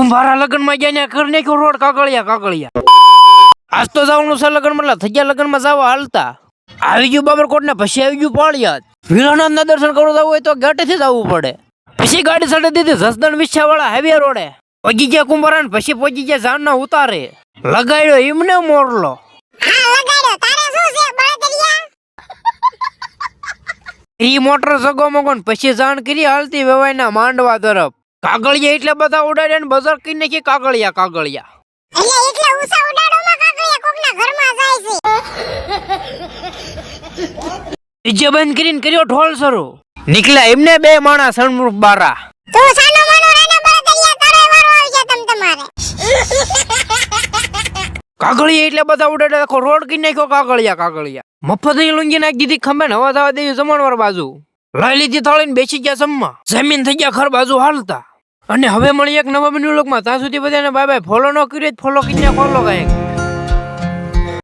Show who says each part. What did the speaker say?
Speaker 1: કુંભારા લગ્ન માં ગયા કર નાખ્યો રોડ કાગળિયા આજ તો જવાનું છે લગ્ન માં થઈ ગયા લગ્ન માં જવા હાલતા આવી ગયું બાબરકોટ ને પછી આવી ગયું પાળિયાદ ભીલાનાથ ના દર્શન કરવા જવું હોય તો ગેટેથી જવું પડે પછી ગાડી ચડી દીધી જસદણ વિછા વાળા હાઈવે રોડે પગી ગયા કુંભારા ને પછી પહોંચી ગયા જાન ના ઉતારે લગાડ્યો એમને મોરલો ઈ મોટર સગો મગો પછી જાણ કરી હાલતી વેવાય ના માંડવા તરફ કાગળિયા એટલે બધા ઉડાડ્યા ને બજાર કરી નાખી કાગળિયા ડીજે બંધ કરીને કર્યો ઢોલ શરૂ નીકળ્યા એમને બે માણા સણમુખ બારા કાગળિયા એટલે બધા ઉડાડ્યા આખો રોડ કરી નાખ્યો કાગળિયા મફત લુંગી નાખી દીધી ખંભે હવા થવા દેવી જમણવાર બાજુ લઈ લીધી થાળી ને બેસી ગયા જમવા જમીન થઈ ગયા ખર બાજુ હાલતા અને હવે મળી એક નવા બ્લોગમાં ત્યાં સુધી બધાને બાય બાય ફોલો ન કર્યો ફોલો કરીને ફોલો કાંઈક